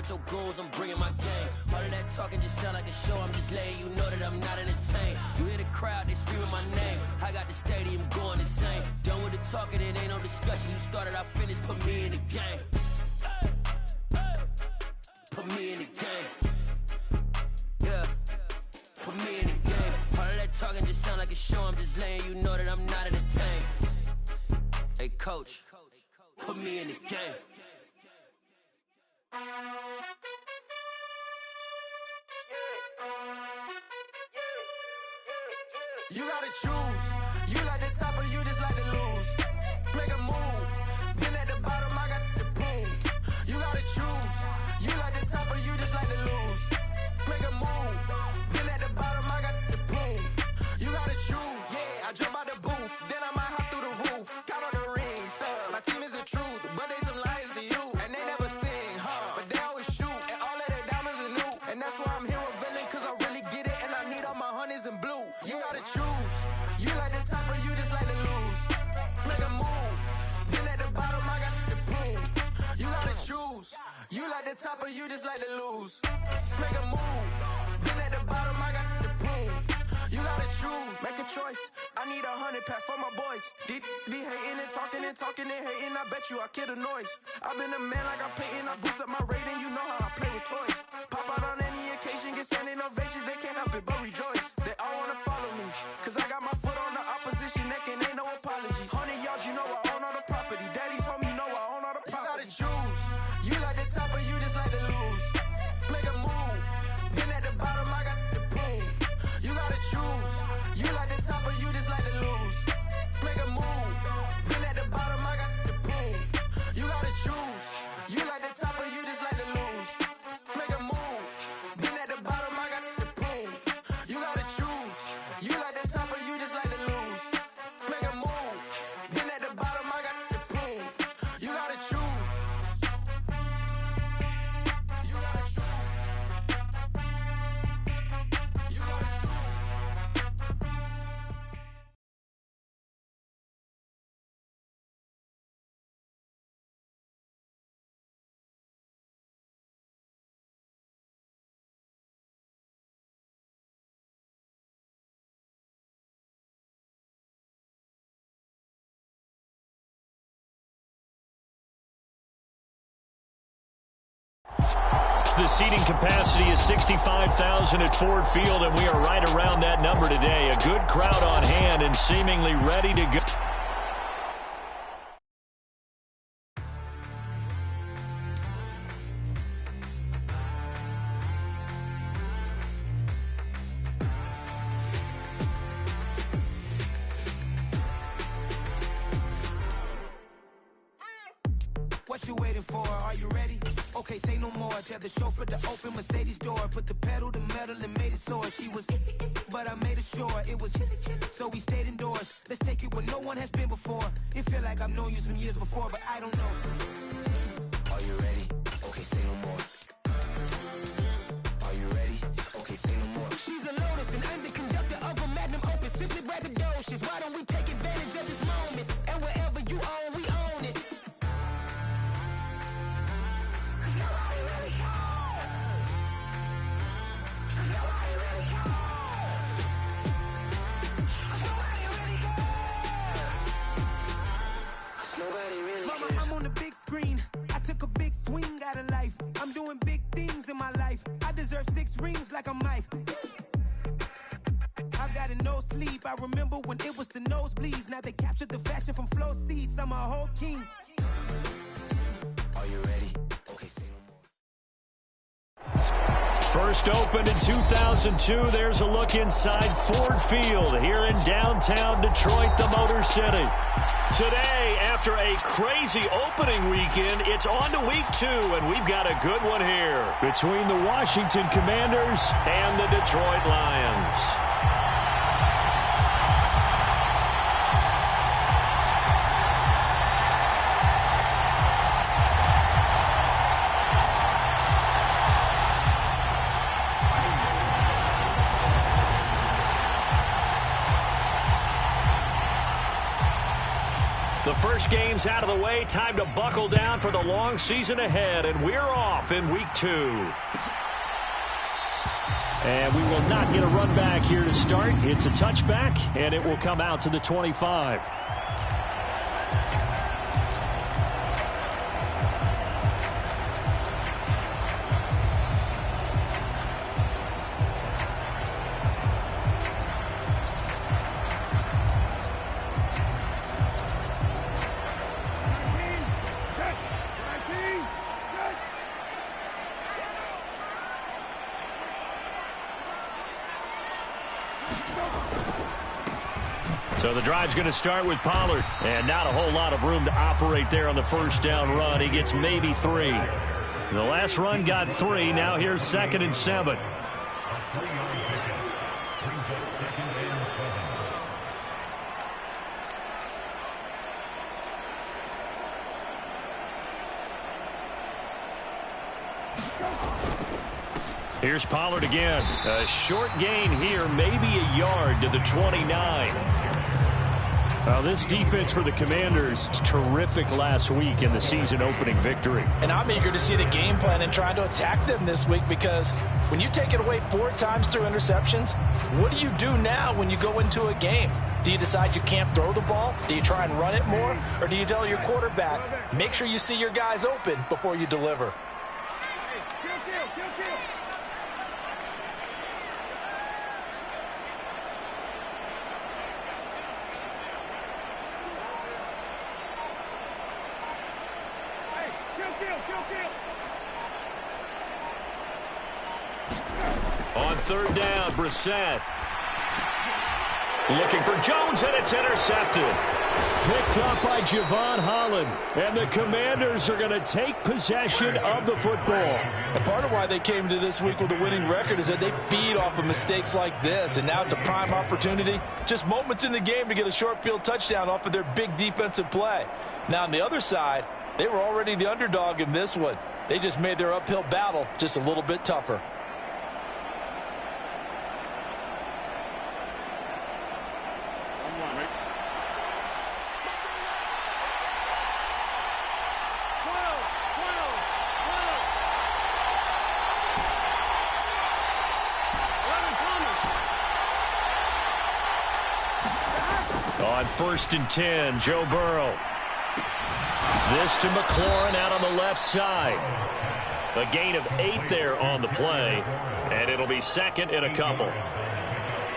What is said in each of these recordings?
with your goons, I'm bringing my game. All of that talking just sound like a show, I'm just letting you know that I'm not entertained. You hear the crowd, they screaming my name. I got the stadium going insane. Done with the talking, it ain't no discussion. You started, I finished, put me in the game. Put me in the game. Yeah, put me in the game. All of that talking just sound like a show, I'm just letting you know that I'm not entertained. Hey coach, put me in the game. You gotta choose. You like the top or you just like to lose. Make a move. Been at the bottom, I got the prove. You gotta choose. You like the top or you just like to lose. Make a move. Been at the bottom, I got the prove. You gotta choose. Yeah, I jump out the booth, then I might hop through the roof. Count on the rings, stuff. My team is the truth, but they some liars to you. And they never sing, but they always shoot. And all of their diamonds are new. And that's why I'm here with villain, cause I really get it. And I need all my honeys in blue. You gotta choose. You like the top or you just like to lose. Make a move. Been at the bottom, I got the prove. You gotta choose. You like the top or you just like to lose. Make a move. Been at the bottom, I got the prove. You gotta choose. Make a choice. I need 100 pack for my boys. Did be hating and talking and talking and hating. I bet you I kill the noise. I've been a man like I'm Peyton. I boost up my rating. You know how I play with toys. Pop out on any occasion, get standing ovations. They can't help it but rejoice. They all wanna follow me, cause I got my foot on the opposition neck and ain't no apologies. 100 yards, you know I own all the property. Daddy's home, you know I own all the property. You gotta choose. You like the top or you just like to lose. Make a move. Been at the bottom, I got the prove. You gotta choose. You like the top or you just like to lose. Make a move. Been at the bottom, I got the prove. You gotta choose. You like the top or you just like to lose. Make a move. Been at the bottom, I got the prove. You gotta choose. You like the top or you just like to lose. Make a move. Been at the bottom, I got the prove. You gotta choose. You gotta choose. You gotta choose. The seating capacity is 65,000 at Ford Field, and we are right around that number today. A good crowd on hand and seemingly ready to go. What you waiting for? Are you ready? Okay, say no more. Tell the chauffeur to open Mercedes door. Put the pedal to metal and made it soar. She was, but I made it sure it was. So we stayed indoors. Let's take it where no one has been before. It feel like I've known you some years before, but I don't know. Are you ready? Okay, say no more. Are you ready? Okay, say no more. She's a Lotus and I'm the conductor of a Magnum Opus. Simply braggadocious. Why don't we take advantage of this moment? And wherever you own, we own it. I'm on the big screen. I took a big swing out of life. I'm doing big things in my life. I deserve 6 rings like I'm Mike. I've got no sleep. I remember when it was the nosebleeds. Now they captured the fashion from flow seats. I'm a whole king. Are you ready? Okay, say no more. First opened in 2002. There's a look inside Ford Field here in downtown Detroit, the Motor City. Today, after a crazy opening weekend, it's on to week 2, and we've got a good one here between the Washington Commanders and the Detroit Lions. The first game's out of the way. Time to buckle down for the long season ahead, and we're off in week 2. And we will not get a run back here to start. It's a touchback, and it will come out to the 25. So the drive's going to start with Pollard. And not a whole lot of room to operate there on the first down run. He gets maybe 3. The last run got 3. Now here's 2nd and 7. Here's Pollard again. A short gain here, maybe a yard to the 29. This defense for the Commanders, terrific last week in the season-opening victory. And I'm eager to see the game plan and trying to attack them this week, because when you take it away 4 times through interceptions, what do you do now when you go into a game? Do you decide you can't throw the ball? Do you try and run it more? Or do you tell your quarterback, make sure you see your guys open before you deliver? On 3rd down, Brissett. Looking for Jones, and it's intercepted. Picked up by Javon Holland. And the Commanders are going to take possession of the football. And part of why they came to this week with a winning record is that they feed off of mistakes like this. And now it's a prime opportunity. Just moments in the game to get a short field touchdown off of their big defensive play. Now on the other side, they were already the underdog in this one. They just made their uphill battle just a little bit tougher. On 1st and 10, Joe Burrow. This to McLaurin out on the left side. A gain of 8 there on the play, and it'll be 2nd and a couple.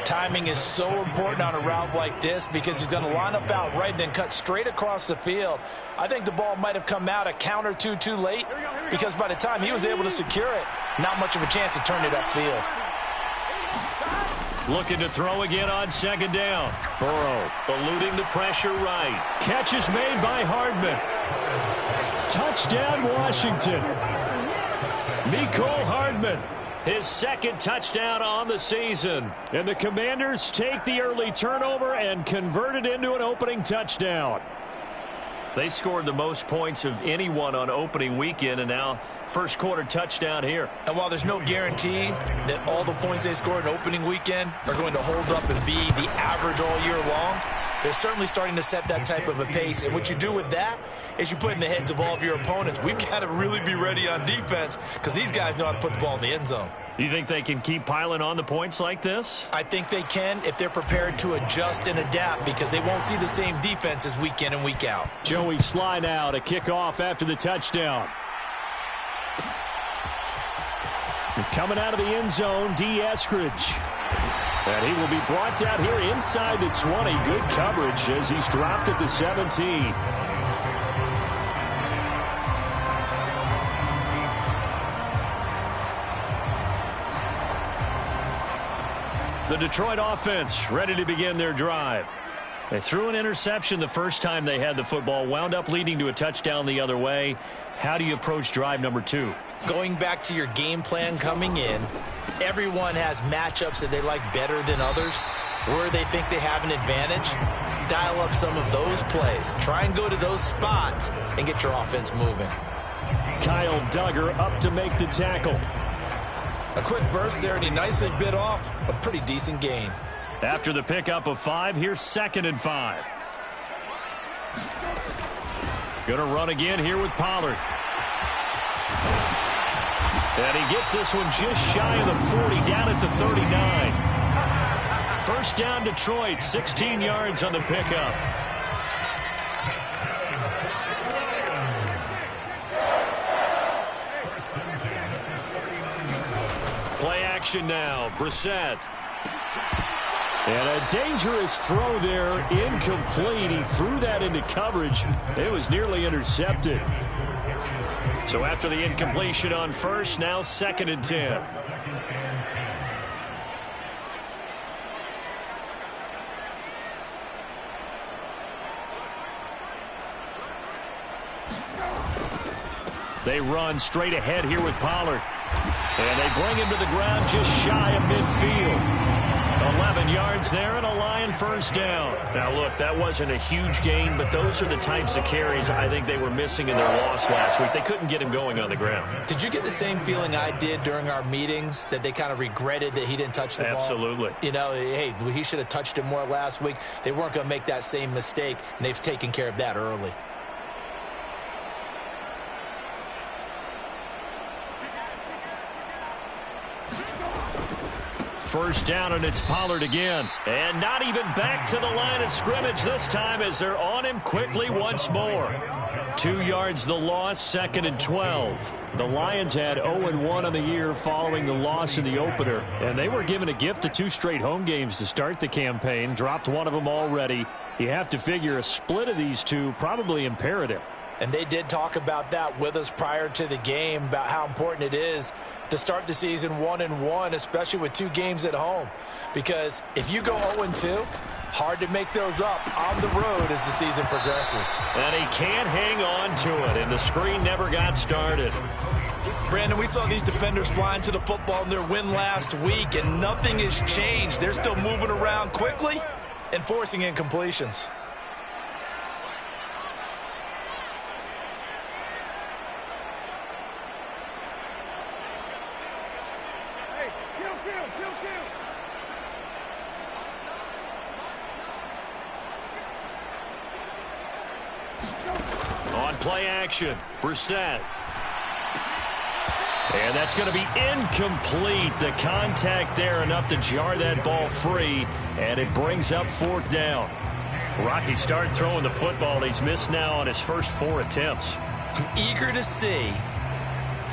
Timing is so important on a route like this, because he's going to line up out right and then cut straight across the field. I think the ball might have come out a count or two too late, because by the time he was able to secure it, not much of a chance to turn it upfield. Looking to throw again on 2nd down. Burrow eluding the pressure right. Catch is made by Hardman. Touchdown, Washington. Mecole Hardman, his 2nd touchdown on the season. And the Commanders take the early turnover and convert it into an opening touchdown. They scored the most points of anyone on opening weekend, and now first quarter touchdown here. And while there's no guarantee that all the points they scored in opening weekend are going to hold up and be the average all year long, they're certainly starting to set that type of a pace. And what you do with that is you put in the heads of all of your opponents, we've got to really be ready on defense, because these guys know how to put the ball in the end zone. You think they can keep piling on the points like this? I think they can if they're prepared to adjust and adapt, because they won't see the same defenses week in and week out. Joey Sly now to kick off after the touchdown. And coming out of the end zone, D. Eskridge. And he will be brought down here inside the 20. Good coverage as he's dropped at the 17. The Detroit offense ready to begin their drive. They threw an interception the first time they had the football, wound up leading to a touchdown the other way. How do you approach drive number 2? Going back to your game plan coming in, everyone has matchups that they like better than others, where they think they have an advantage. Dial up some of those plays. Try and go to those spots and get your offense moving. Kyle Duggar up to make the tackle. A quick burst there, and he nicely bit off a pretty decent gain. After the pickup of 5, here's 2nd and 5. Gonna run again here with Pollard. And he gets this one just shy of the 40, down at the 39. First down, Detroit, 16 yards on the pickup. Play action now, Brissett. And a dangerous throw there, incomplete. He threw that into coverage. It was nearly intercepted. So after the incompletion on first, now 2nd and 10. They run straight ahead here with Pollard. And they bring him to the ground just shy of midfield. 11 yards there and a Lion first down. Now, look, that wasn't a huge gain, but those are the types of carries I think they were missing in their loss last week. They couldn't get him going on the ground. Did you get the same feeling I did during our meetings, that they kind of regretted that he didn't touch the ball? Absolutely. You know, hey, he should have touched it more last week. They weren't going to make that same mistake, and they've taken care of that early. First down, and it's Pollard again. And not even back to the line of scrimmage this time as they're on him quickly once more. 2 yards the loss, 2nd and 12. The Lions had 0-1 on the year following the loss in the opener. And they were given a gift of 2 straight home games to start the campaign. Dropped one of them already. You have to figure a split of these two probably imperative. And they did talk about that with us prior to the game, about how important it is to start the season 1-1, especially with 2 games at home. Because if you go 0-2, hard to make those up on the road as the season progresses. And he can't hang on to it, and the screen never got started. Brandon, we saw these defenders flying to the football in their win last week, and nothing has changed. They're still moving around quickly and forcing incompletions. On play action, Brissett. And that's going to be incomplete. The contact there enough to jar that ball free, and it brings up 4th down. Rocky started throwing the football. He's missed now on his first 4 attempts. I'm eager to see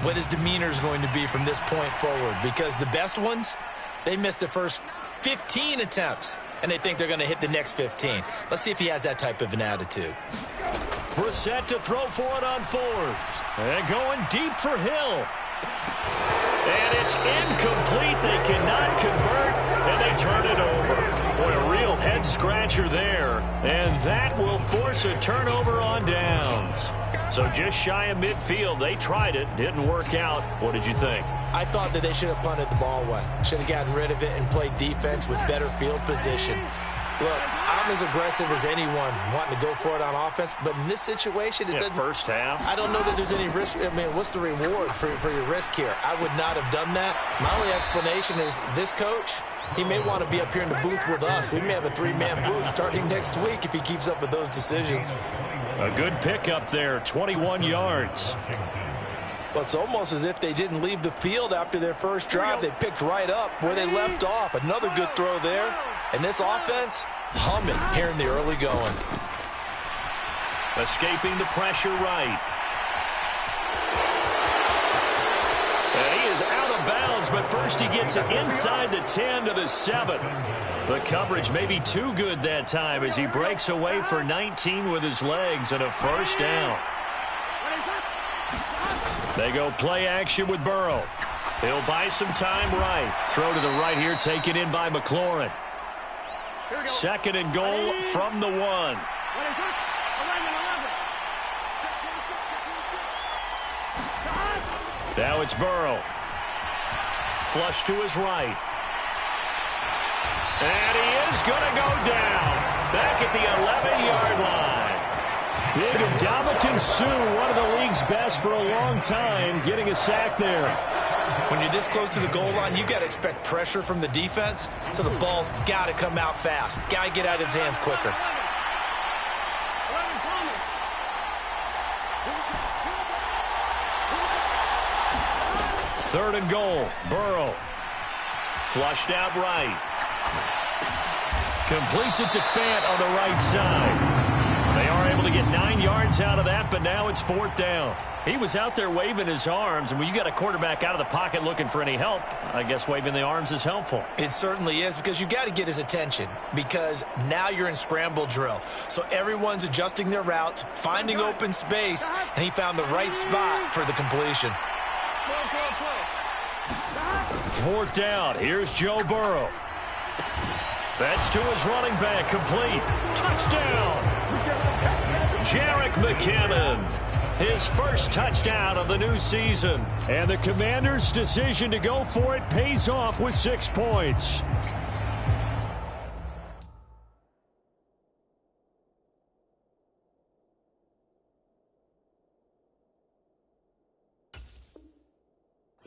what his demeanor is going to be from this point forward, because the best ones, they missed the first 15 attempts, and they think they're going to hit the next 15. Let's see if he has that type of an attitude. Brissett to throw for it on 4th. And going deep for Hill. And it's incomplete. They cannot convert, and they turn it over. Boy, a real head-scratcher there. And that will force a turnover on downs. So just shy of midfield. They tried it. Didn't work out. What did you think? I thought that they should have punted the ball away. Should have gotten rid of it and played defense with better field position. Look, I'm as aggressive as anyone wanting to go for it on offense, but in this situation, it doesn't. First half. I don't know that there's any risk. I mean, what's the reward for your risk here? I would not have done that. My only explanation is this coach, he may want to be up here in the booth with us. We may have a 3-man booth starting next week if he keeps up with those decisions. A good pickup there, 21 yards. Well, it's almost as if they didn't leave the field after their first drive. They picked right up where they left off. Another good throw there. And this offense, humming here in the early going. Escaping the pressure right. And he is out of bounds, but first he gets it inside the 10 to the 7. The coverage may be too good that time as he breaks away for 19 with his legs and a first down. They go play action with Burrow. He'll buy some time right. Throw to the right here, taken in by McLaurin. 2nd and goal from the 1. Now it's Burrow. Flush to his right. And he is going to go down. Back at the 11-yard line. Big Ndamukong Suh, one of the league's best for a long time, getting a sack there. When you're this close to the goal line, you got to expect pressure from the defense, so the ball's got to come out fast. Got to get out of his hands quicker. Third and goal. Burrow. Flushed out right. Completes it to Fant on the right side. They are able to get 9 yards out of that, but now it's 4th down. He was out there waving his arms, and when you got a quarterback out of the pocket looking for any help, I guess waving the arms is helpful. It certainly is, because you got to get his attention, because now you're in scramble drill. So everyone's adjusting their routes, finding open space, and he found the right spot for the completion. 4th down. Here's Joe Burrow. That's to his running back, complete. Touchdown! Jerick McKinnon. His first touchdown of the new season. And the Commanders' decision to go for it pays off with 6 points.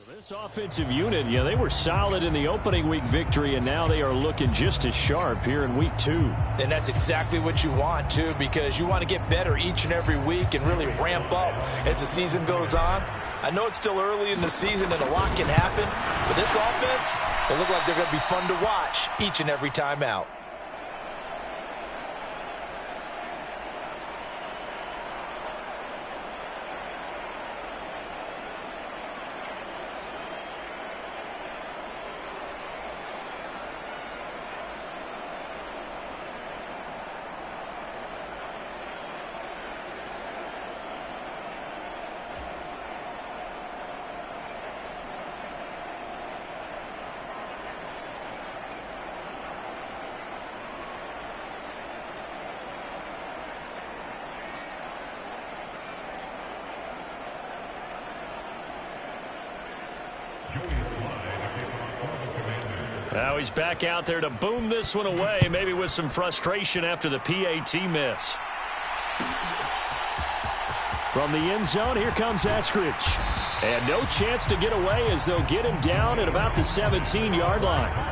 This offensive unit, yeah, they were solid in the opening week victory, and now they are looking just as sharp here in week 2. And that's exactly what you want, too, because you want to get better each and every week and really ramp up as the season goes on. I know it's still early in the season and a lot can happen, but this offense, they look like they're going to be fun to watch each and every time out. Now he's back out there to boom this one away, maybe with some frustration after the PAT miss. From the end zone, here comes Eskridge. And no chance to get away as they'll get him down at about the 17-yard line.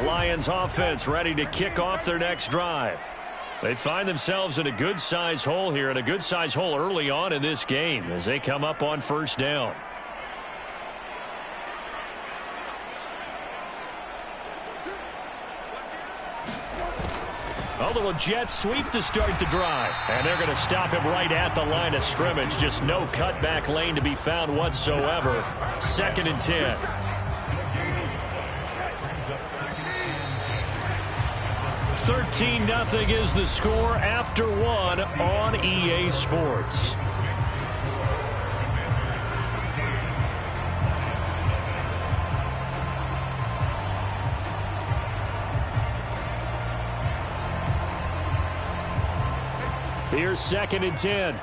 Lions offense ready to kick off their next drive. They find themselves in a good-size hole here, and a good-size hole early on in this game as they come up on 1st down. A little jet sweep to start the drive, and they're going to stop him right at the line of scrimmage. Just no cutback lane to be found whatsoever. 2nd and 10. 13-0 is the score after 1 on EA Sports. Here's 2nd and 10.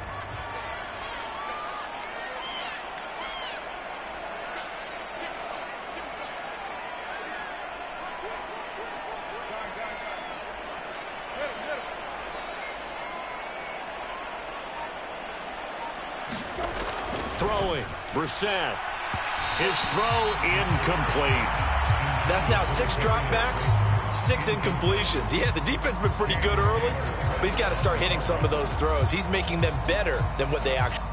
Throwing, Brissett. His throw incomplete. That's now 6 dropbacks, 6 incompletions. Yeah, the defense has been pretty good early, but he's got to start hitting some of those throws. He's making them better than what they actually.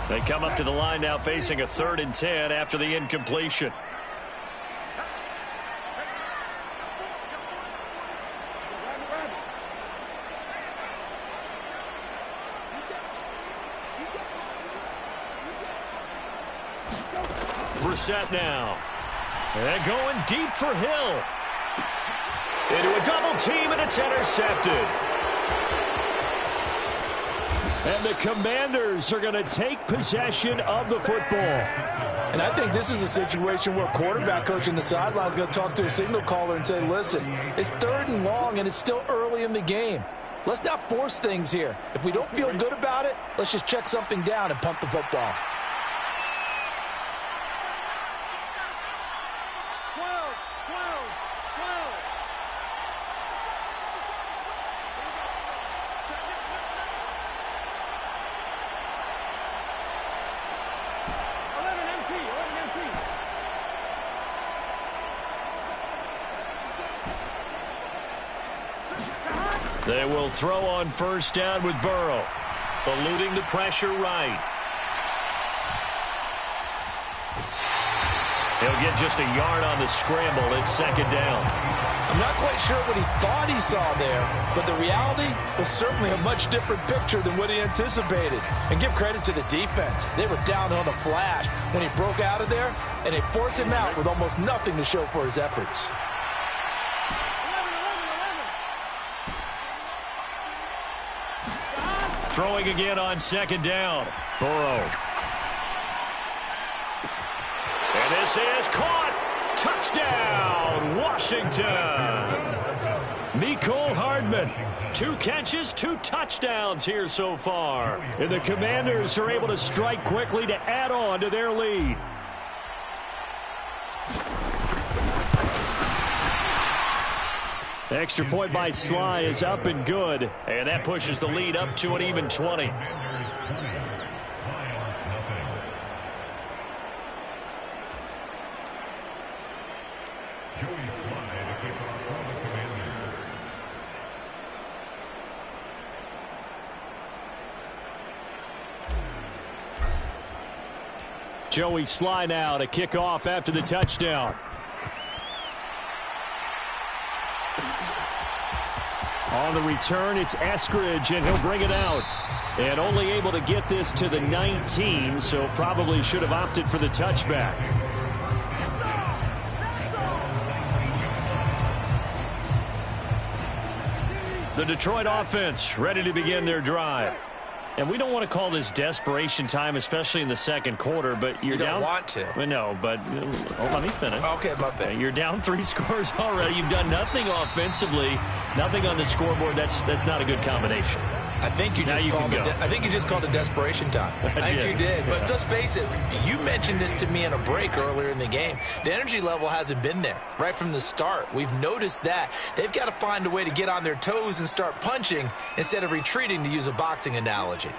They come up to the line now facing a 3rd and 10 after the incompletion. Brissett now. And going deep for Hill. Into a double team, and it's intercepted. intercepted. And the Commanders are going to take possession of the football. And I think this is a situation where quarterback coach in the sideline is going to talk to a signal caller and say, listen, it's 3rd and long and it's still early in the game. Let's not force things here. If we don't feel good about it, let's just check something down and punt the football. They will throw on 1st down with Burrow. Eluding the pressure right. He'll get just a yard on the scramble. It's 2nd down. I'm not quite sure what he thought he saw there, but the reality was certainly a much different picture than what he anticipated. And give credit to the defense. They were down on the flash when he broke out of there, and they forced him out with almost nothing to show for his efforts. Throwing again on 2nd down. Burrow. And this is caught. Touchdown, Washington. Mecole Hardman. 2 catches, 2 touchdowns here so far. And the Commanders are able to strike quickly to add on to their lead. Extra point by Sly is up and good. And that pushes the lead up to an even 20. Joey Sly now to kick off after the touchdown. On the return, it's Eskridge, and he'll bring it out. And only able to get this to the 19, so probably should have opted for the touchback. The Detroit offense ready to begin their drive. And we don't want to call this desperation time, especially in the 2nd quarter, but you're down. You don't want to. No, but let me finish. Okay, my bad. You're down 3 scores already. You've done nothing offensively, nothing on the scoreboard. That's not a good combination. I think you just called it desperation time. I think you did. But let's face it, you mentioned this to me in a break earlier in the game. The energy level hasn't been there right from the start. We've noticed that. They've got to find a way to get on their toes and start punching instead of retreating, to use a boxing analogy.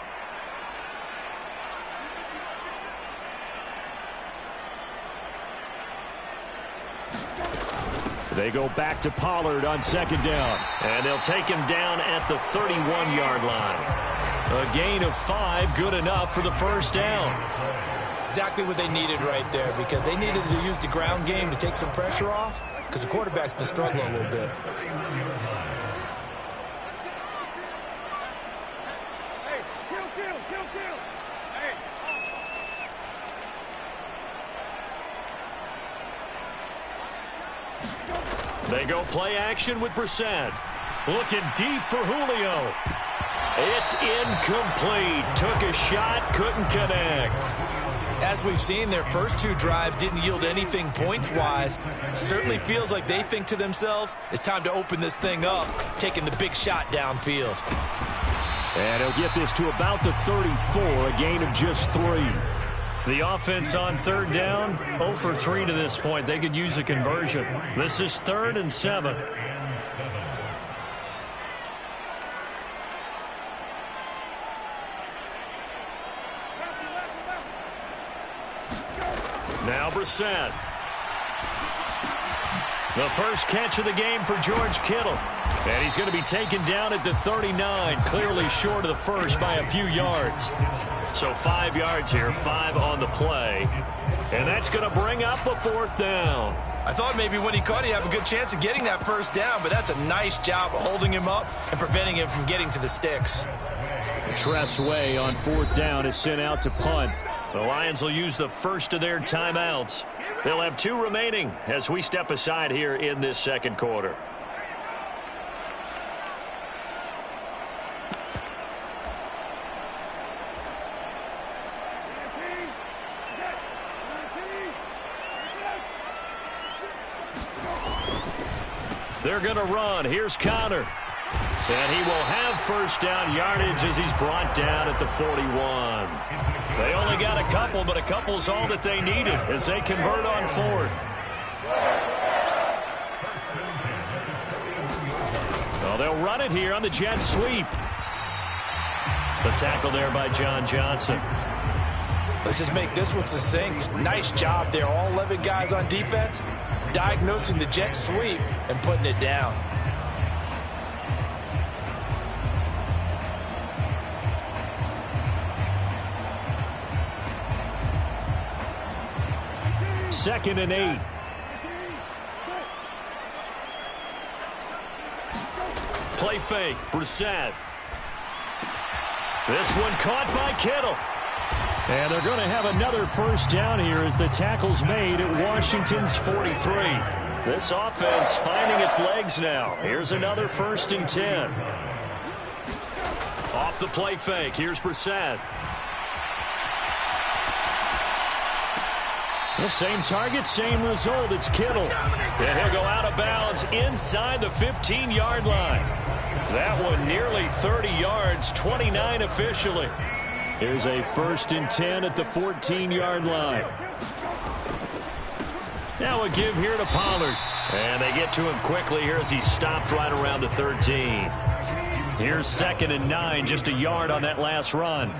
They go back to Pollard on 2nd down. And they'll take him down at the 31-yard line. A gain of 5, good enough for the 1st down. Exactly what they needed right there, because they needed to use the ground game to take some pressure off, because the quarterback's been struggling a little bit. They go play action with Brissett. Looking deep for Julio. It's incomplete. Took a shot, couldn't connect. As we've seen, their first 2 drives didn't yield anything points-wise. Certainly feels like they think to themselves, it's time to open this thing up, taking the big shot downfield. And he'll get this to about the 34, a gain of just 3. The offense on 3rd down, 0 for 3 to this point. They could use a conversion. This is 3rd and 7. Now Brissett. The first catch of the game for George Kittle. And he's going to be taken down at the 39, clearly short of the first by a few yards. So 5 yards here, 5 on the play. And that's going to bring up a 4th down. I thought maybe when he caught, he'd have a good chance of getting that 1st down, but that's a nice job of holding him up and preventing him from getting to the sticks. Tress Way on 4th down is sent out to punt. The Lions will use the first of their timeouts. They'll have 2 remaining as we step aside here in this 2nd quarter. They're going to run. Here's Connor. And he will have first down yardage as he's brought down at the 41. They only got a couple, but a couple's all that they needed as they convert on fourth. Well, they'll run it here on the jet sweep. The tackle there by John Johnson. Let's just make this one succinct. Nice job there. All 11 guys on defense diagnosing the jet sweep and putting it down. Second and 8. Play fake. Brissett. This one caught by Kittle. And they're going to have another first down here as the tackle's made at Washington's 43. This offense finding its legs now. Here's another 1st and 10. Off the play fake. Here's Brissett. The same target, same result. It's Kittle. And he'll go out of bounds inside the 15-yard line. That one nearly 30 yards, 29 officially. Here's a 1st and 10 at the 14-yard line. Now a give here to Pollard. And they get to him quickly here as he stopped right around the 13. Here's 2nd and 9, just a yard on that last run.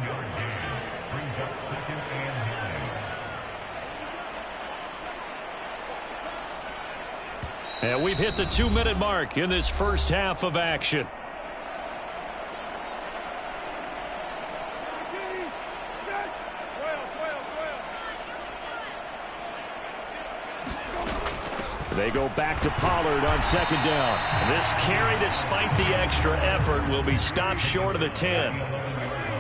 And we've hit the 2-minute mark in this first half of action. They go back to Pollard on 2nd down. This carry, despite the extra effort, will be stopped short of the 10.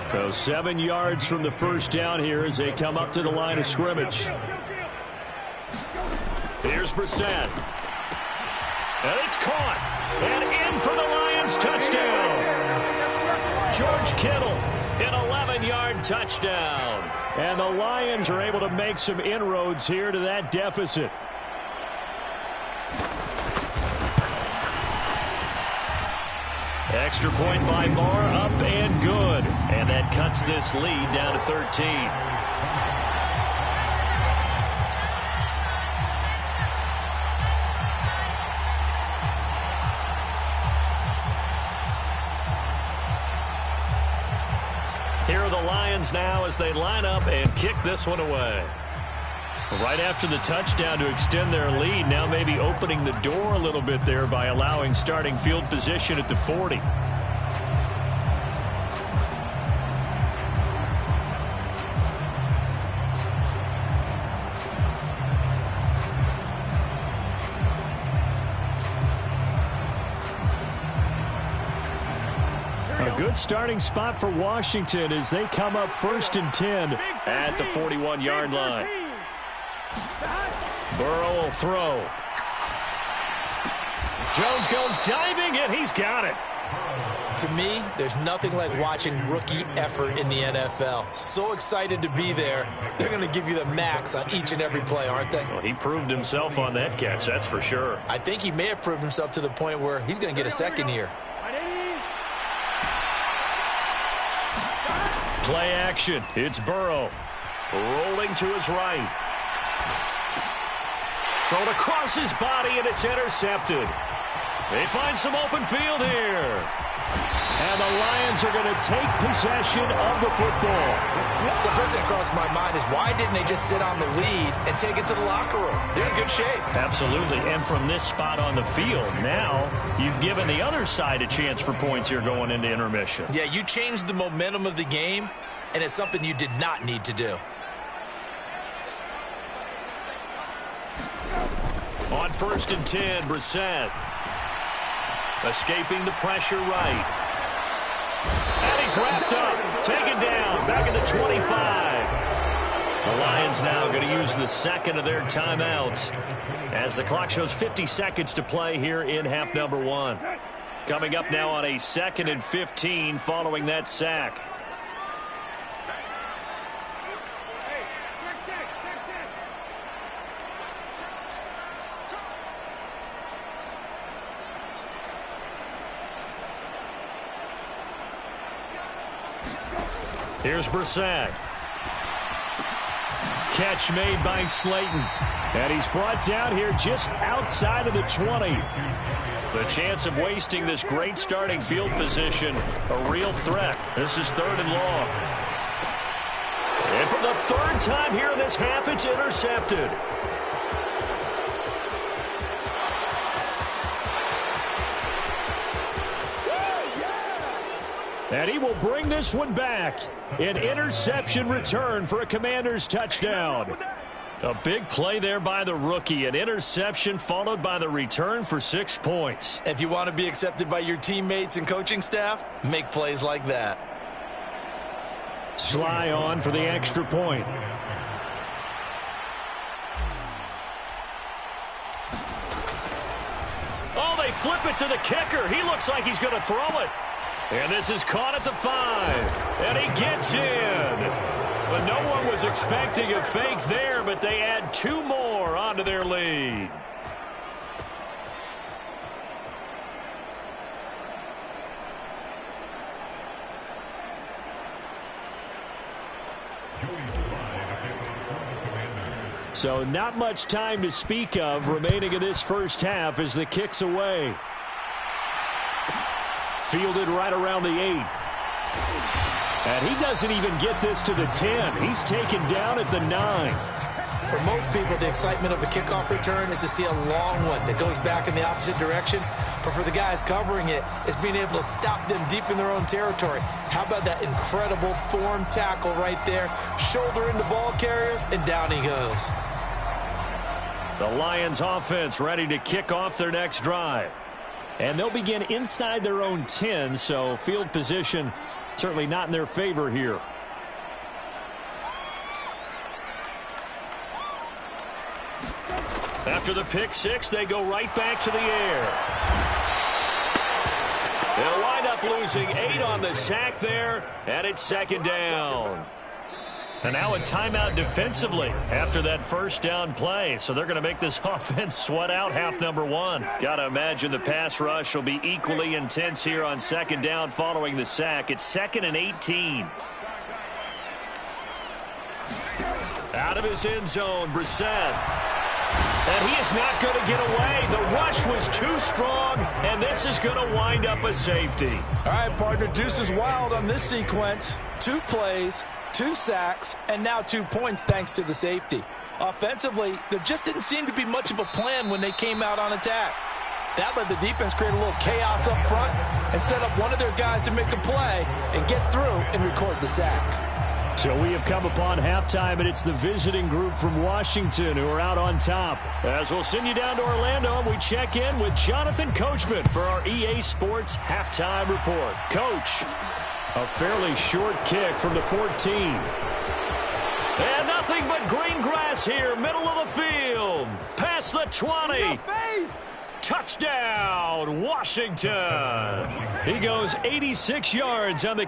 So 7 yards from the first down here as they come up to the line of scrimmage. Here's Brissett. And it's caught. And in for the Lions touchdown. George Kittle, an 11-yard touchdown. And the Lions are able to make some inroads here to that deficit. Extra point by Moore, up and good. And that cuts this lead down to 13. Here are the Lions now as they line up and kick this one away. Right after the touchdown to extend their lead, now maybe opening the door a little bit there by allowing starting field position at the 40. A good starting spot for Washington as they come up 1st and 10 at the 41-yard line. Burrow will throw. Jones goes diving, and he's got it. To me, there's nothing like watching rookie effort in the NFL. So excited to be there. They're going to give you the max on each and every play, aren't they? Well, he proved himself on that catch, that's for sure. I think he may have proved himself to the point where he's going to get a second here. Play action. It's Burrow. Rolling to his right. Thrown across his body, and it's intercepted. They find some open field here. And the Lions are going to take possession of the football. So the first thing that crossed my mind is why didn't they just sit on the lead and take it to the locker room? They're in good shape. Absolutely. And from this spot on the field, now you've given the other side a chance for points here going into intermission. Yeah, you changed the momentum of the game, and it's something you did not need to do. On 1st and 10, Brissett. Escaping the pressure right. And he's wrapped up. Taken down. Back at the 25. The Lions now going to use the second of their timeouts as the clock shows 50 seconds to play here in half number 1. Coming up now on a 2nd and 15 following that sack. Here's Brissett. Catch made by Slayton. And he's brought down here just outside of the 20. The chance of wasting this great starting field position, a real threat. This is 3rd and long. And for the 3rd time here in this half, it's intercepted. And he will bring this one back. An interception return for a Commanders touchdown. A big play there by the rookie. An interception followed by the return for 6 points. If you want to be accepted by your teammates and coaching staff, make plays like that. Sly on for the extra point. Oh, they flip it to the kicker. He looks like he's going to throw it. And this is caught at the 5. And he gets in. But no one was expecting a fake there, but they add 2 more onto their lead. So not much time to speak of remaining in this first half as the kick's away. Fielded right around the 8. And he doesn't even get this to the 10. He's taken down at the 9. For most people, the excitement of a kickoff return is to see a long one that goes back in the opposite direction. But for the guys covering it, it's being able to stop them deep in their own territory. How about that incredible form tackle right there? Shoulder in the ball carrier, and down he goes. The Lions offense ready to kick off their next drive. And they'll begin inside their own 10, so field position certainly not in their favor here. After the pick 6, they go right back to the air. They'll wind up losing 8 on the sack there, and it's 2nd down. And now a timeout defensively after that first down play. So they're going to make this offense sweat out half number 1. Got to imagine the pass rush will be equally intense here on 2nd down following the sack. It's 2nd and 18. Out of his end zone, Brissett. And he is not going to get away. The rush was too strong, and this is going to wind up a safety. All right, partner, deuce is wild on this sequence. 2 plays, 2 sacks, and now 2 points thanks to the safety. Offensively, there just didn't seem to be much of a plan when they came out on attack. That let the defense create a little chaos up front and set up one of their guys to make a play and get through and record the sack. So we have come upon halftime, and it's the visiting group from Washington who are out on top. As we'll send you down to Orlando, and we check in with Jonathan Coachman for our EA Sports Halftime Report. Coach, a fairly short kick from the 14. And nothing but green grass here, middle of the field. Past the 20. Touchdown, Washington. He goes 86 yards on the